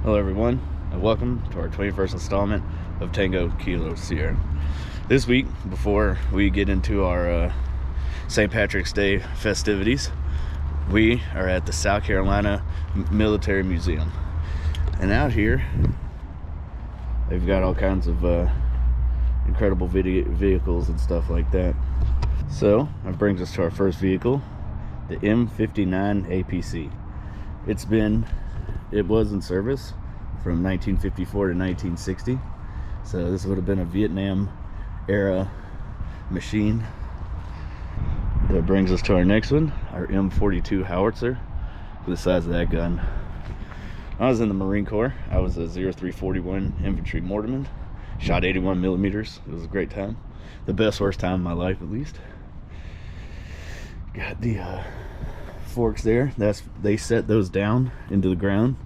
Hello everyone, and welcome to our 21st installment of Tango Kilo Sierra. This week, before we get into our St. Patrick's Day festivities, we are at the South Carolina Military Museum. And out here, they've got all kinds of incredible vehicles and stuff like that. So, that brings us to our first vehicle, the M59 Apc. It was in service from 1954 to 1960. So this would have been a Vietnam era machine. That brings us to our next one, our M42 howitzer. The size of that gun. I was in the Marine Corps. I was a 0341 infantry mortarman. Shot 81 millimeters. It was a great time. The best worst time of my life, at least. Got the forks there. They set those down into the ground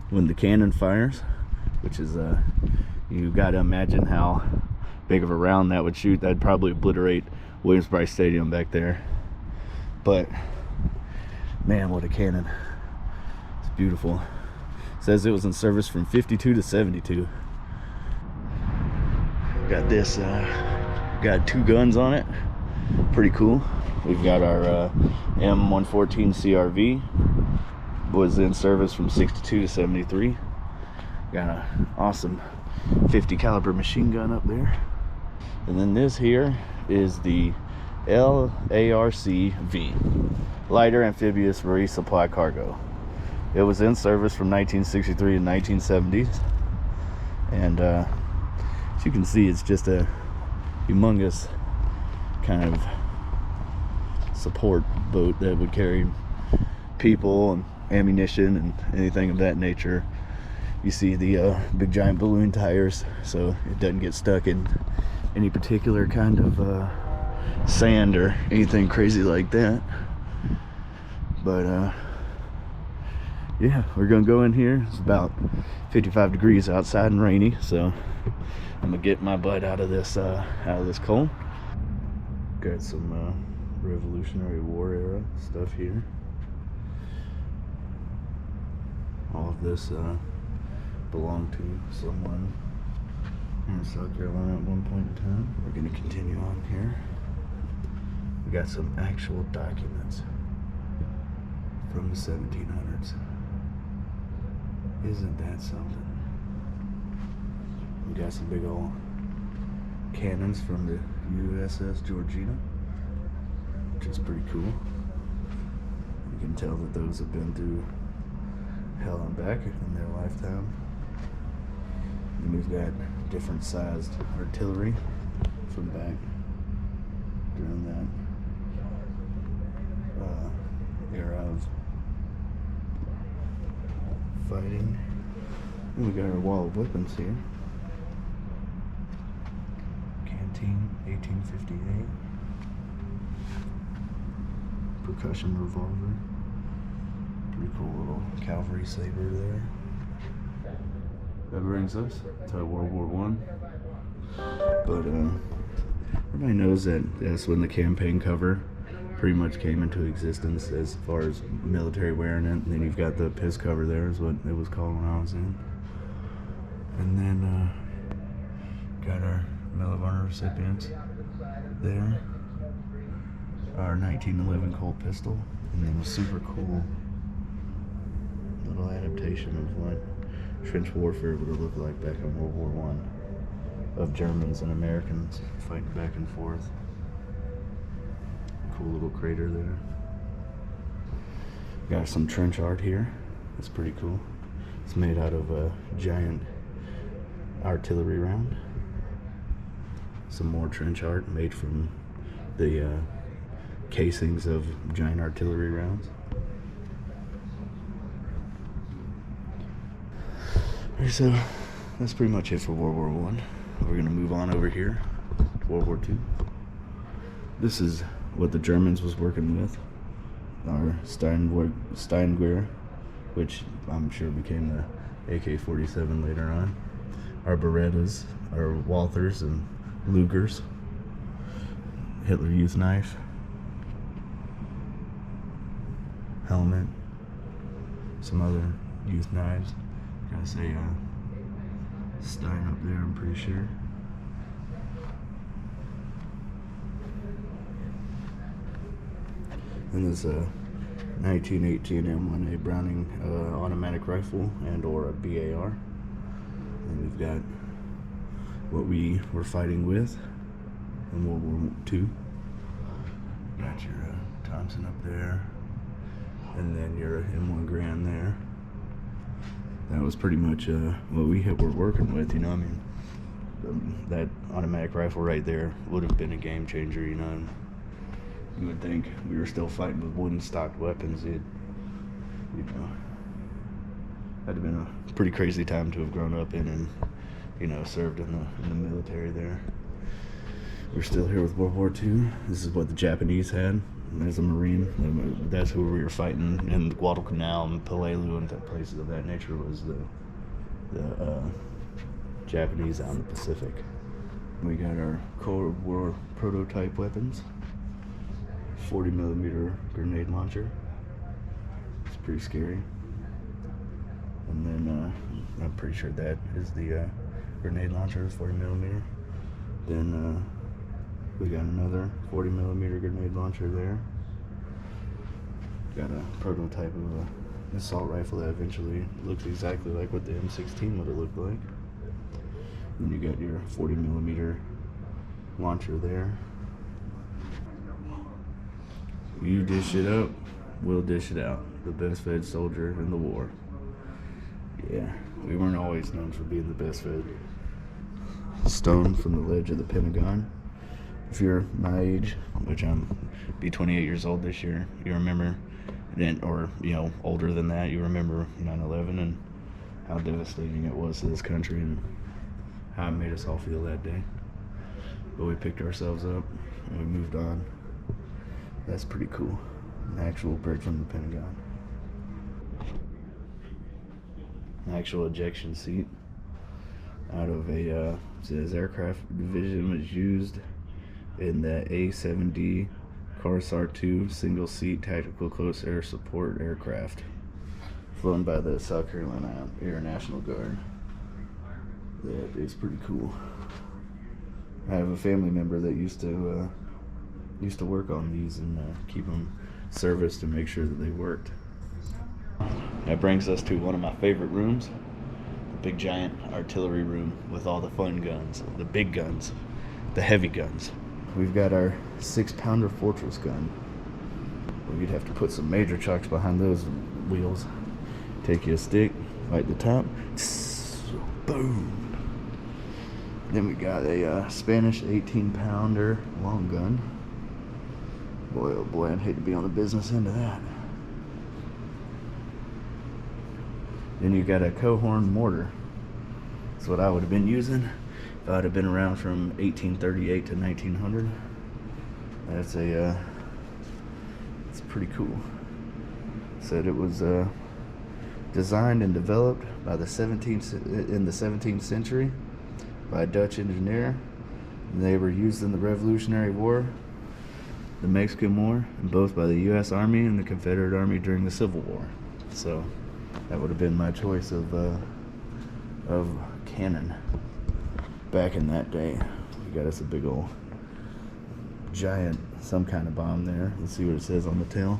when the cannon fires, which is you got to imagine how big of a round that would shoot. That'd probably obliterate Williams-Brice Stadium back there. But man, what a cannon. It's beautiful. It says it was in service from 52 to 72. Got this got two guns on it. Pretty cool. We've got our M114 CRV, was in service from 62 to 73. Got an awesome 50 caliber machine gun up there. And then this here is the LARC-V, lighter amphibious resupply cargo. It was in service from 1963 to 1970s. And as you can see, it's just a humongous kind of support boat that would carry people and ammunition and anything of that nature. You see the big giant balloon tires, so it doesn't get stuck in any particular kind of sand or anything crazy like that. But yeah, we're gonna go in here. It's about 55 degrees outside and rainy, so I'm gonna get my butt out of this cold. Got some Revolutionary War era stuff here. All of this belonged to someone in South Carolina at one point in time. We're going to continue on here. We got some actual documents from the 1700s. Isn't that something? We got some big old cannons from the USS Georgina, which is pretty cool. You can tell that those have been through hell and back in their lifetime. And we've got different sized artillery from back during that era of fighting. And we got our wall of weapons here. Canteen 1858. Percussion revolver. Pretty cool little cavalry saber there. That brings us to World War I. But everybody knows that that's when the campaign cover pretty much came into existence as far as military wearing it. And then you've got the piss cover there, is what it was called when I was in. And then got our Medal of Honor recipients there. Our 1911 Colt pistol, and then a super cool little adaptation of what trench warfare would have looked like back in World War I, of Germans and Americans fighting back and forth. Cool little crater there. Got some trench art here. It's pretty cool. It's made out of a giant artillery round. Some more trench art made from the casings of giant artillery rounds. So that's pretty much it for World War I. We're gonna move on over here to World War II. This is what the Germans was working with. Our Steingewehr, which I'm sure became the AK-47 later on. Our Berettas, our Walthers and Lugers. Hitler Youth knife. helmet, some other youth knives. Gotta say Stein up there, I'm pretty sure. And this 1918 M1A Browning automatic rifle and or a BAR. And we've got what we were fighting with in World War II. Got your Thompson up there, and then your M1 Grand there. That was pretty much what we were working with, you know. I mean, that automatic rifle right there would have been a game changer, you know. And you would think we were still fighting with wooden stocked weapons. It, you know, that'd have been a pretty crazy time to have grown up in and, you know, served in the military there. We're still here with World War II. This is what the Japanese had as a Marine. That's who we were fighting in Guadalcanal and Peleliu and places of that nature, was the Japanese out in the Pacific. We got our Cold War prototype weapons. 40mm grenade launcher. It's pretty scary. And then I'm pretty sure that is the grenade launcher, 40mm. Then we got another 40mm grenade launcher there. Got a prototype of an assault rifle that eventually looks exactly like what the M16 would have looked like. Then you got your 40mm launcher there. You dish it up, we'll dish it out. The best fed soldier in the war. Yeah, we weren't always known for being the best fed. Stone from the ledge of the Pentagon. If you're my age, which I'm be 28 years old this year, you remember, or you know, older than that, you remember 9/11 and how devastating it was to this country and how it made us all feel that day. But we picked ourselves up and we moved on. That's pretty cool. An actual bird from the Pentagon. An actual ejection seat out of a says aircraft division was used in the A-7D Carsar-2 single-seat tactical close air support aircraft flown by the South Carolina Air National Guard. That is pretty cool. I have a family member that used to work on these and keep them serviced to make sure that they worked. That brings us to one of my favorite rooms, the big giant artillery room with all the fun guns, the big guns, the heavy guns. We've got our 6-pounder Fortress gun. Well, you'd have to put some major chocks behind those wheels. Take you a stick, light the top, boom. Then we got a Spanish 18-pounder long gun. Boy, oh boy, I'd hate to be on the business end of that. Then you got a Cohorn mortar. That's what I would have been using if I'd have been around from 1838 to 1900. That's it's pretty cool. Said it was designed and developed by in the 17th century by a Dutch engineer. They were used in the Revolutionary War, the Mexican War, and both by the U.S. Army and the Confederate Army during the Civil War. So that would have been my choice of cannon back in that day. We got us a big old giant, some kind of bomb there. Let's see what it says on the tail.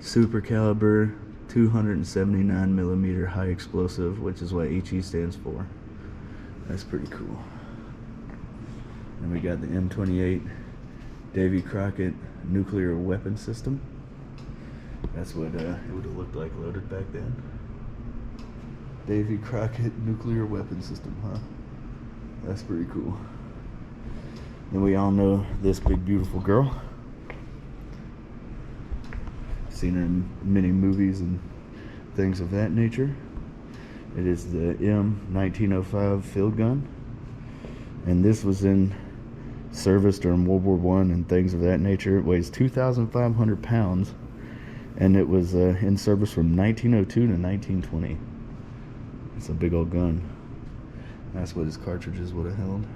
Super caliber 279mm high explosive, which is what HE stands for. That's pretty cool. And we got the M28 Davy Crockett nuclear weapon system. That's what it would have looked like loaded back then. Davy Crockett nuclear weapon system, huh? That's pretty cool. And we all know this big beautiful girl. Seen her in many movies and things of that nature. It is the M1905 field gun, and this was in service during World War I and things of that nature. It weighs 2,500 pounds, and it was in service from 1902 to 1920. It's a big old gun. That's what his cartridges would have held.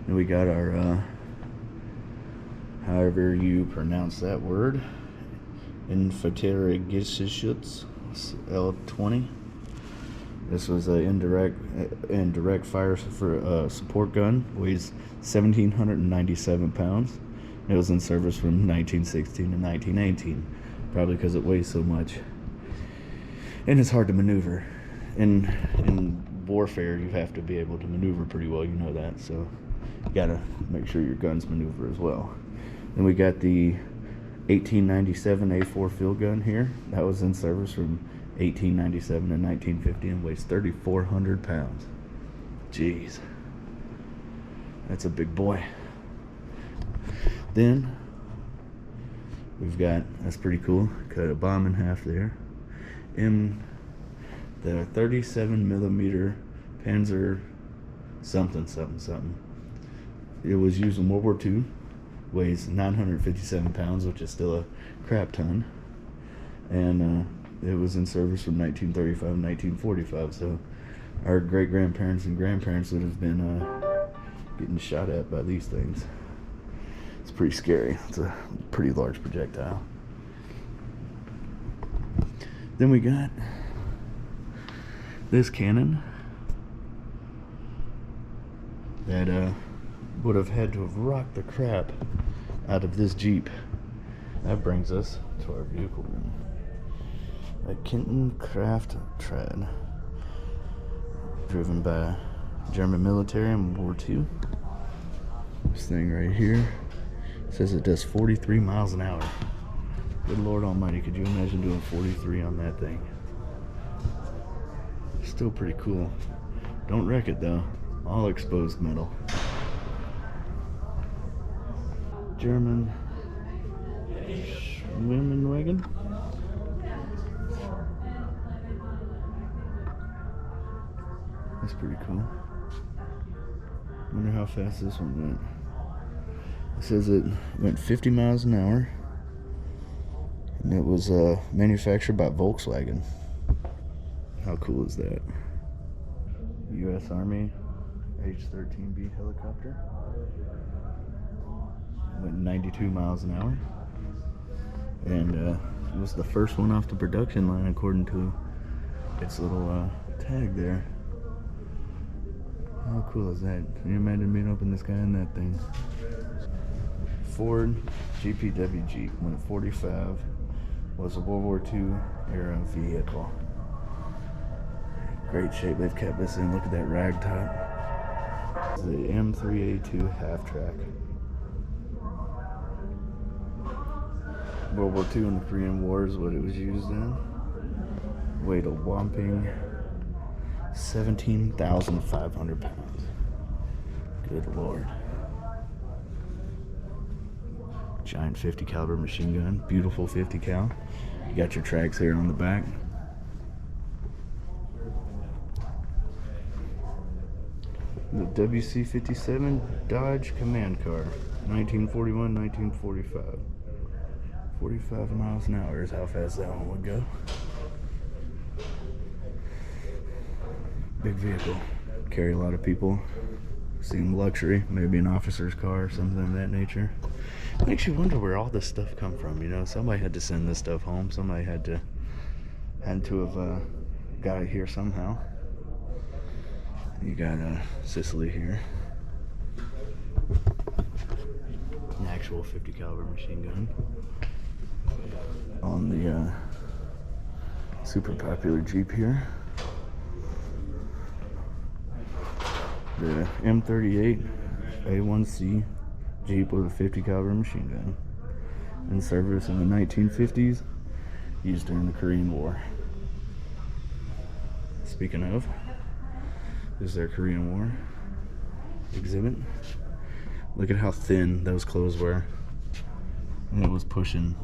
And we got our however you pronounce that word. Amphibious L20. This was an indirect fire for support gun. Weighs 1,797 pounds. It was in service from 1916 to 1918. Probably because it weighs so much. And it's hard to maneuver. In warfare, you have to be able to maneuver pretty well. You know that. So you gotta make sure your guns maneuver as well. Then we got the 1897 A4 field gun here. That was in service from 1897 to 1950 and weighs 3,400 pounds. Jeez. That's a big boy. Then we've got, that's pretty cool, cut a bomb in half there. The 37 millimeter Panzer something. It was used in World War II. Weighs 957 pounds, which is still a crap ton. And it was in service from 1935 to 1945. So our great grandparents and grandparents would have been getting shot at by these things. It's pretty scary. It's a pretty large projectile. Then we got this cannon that would have had to have rocked the crap out of this Jeep. That brings us to our vehicle room. A Kenton Craft Trad, driven by German military in World War II. This thing right here says it does 43 miles an hour. Good Lord Almighty, could you imagine doing 43 on that thing? Still pretty cool. Don't wreck it though. All exposed metal. German Schwimmenwagen. That's pretty cool. Wonder how fast this one went. It says it went 50 miles an hour. And it was manufactured by Volkswagen. How cool is that? U.S. Army H-13B helicopter. Went 92 miles an hour. And it was the first one off the production line according to its little tag there. How cool is that? Can you imagine being up in the sky in that thing? Ford GPW Jeep, 145, was a World War II era vehicle. Great shape they've kept this in. Look at that rag top. The M3A2 half-track. World War II and the Korean War is what it was used in. Weighed a whopping 17,500 pounds. Good Lord. Giant 50 caliber machine gun. Beautiful 50 cal. You got your tracks here on the back. The WC-57 Dodge Command Car, 1941, 1945. 45 miles an hour is how fast that one would go. Big vehicle. Carry a lot of people. Seem luxury. Maybe an officer's car or something of that nature. Makes you wonder where all this stuff come from. You know, somebody had to send this stuff home. Somebody had to have got it here somehow. You got Sicily here. An actual 50 caliber machine gun. On the super popular Jeep here. The M38 A1C Jeep with a 50 caliber machine gun. In service in the 1950s. Used during the Korean War. Speaking of, this is their Korean War exhibit. Look at how thin those clothes were. And it was pushing,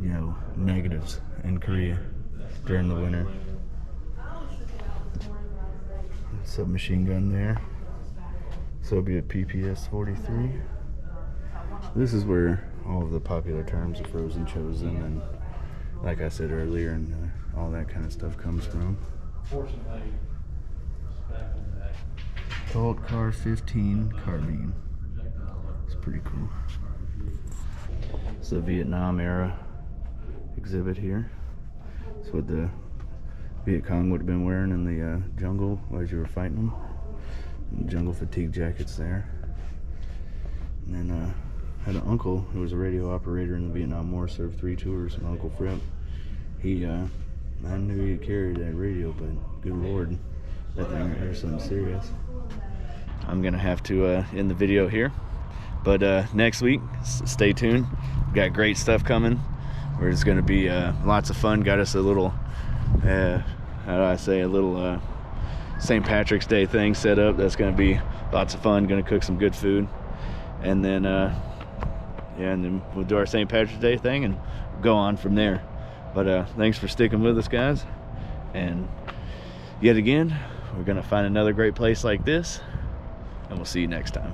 you know, negatives in Korea during the winter. Submachine gun there. Soviet PPS-43. This is where all of the popular terms of frozen chosen and, like I said earlier, and all that kind of stuff comes from. Colt Car 15 carbine. It's pretty cool. It's a Vietnam era exhibit here. It's what the Viet Cong would have been wearing in the jungle as you were fighting them. And jungle fatigue jackets there. And then had an uncle who was a radio operator in the Vietnam War, served 3 tours. My Uncle Fripp. He, I knew he carried that radio, but good Lord, that thing right there is something serious. I'm gonna have to end the video here, but next week, stay tuned. We've got great stuff coming. Where it's gonna be lots of fun. Got us a little, how do I say, a little St. Patrick's Day thing set up. That's gonna be lots of fun. Gonna cook some good food, and then yeah, and then we'll do our St. Patrick's Day thing and go on from there. But thanks for sticking with us, guys, and yet again, we're gonna find another great place like this, and we'll see you next time.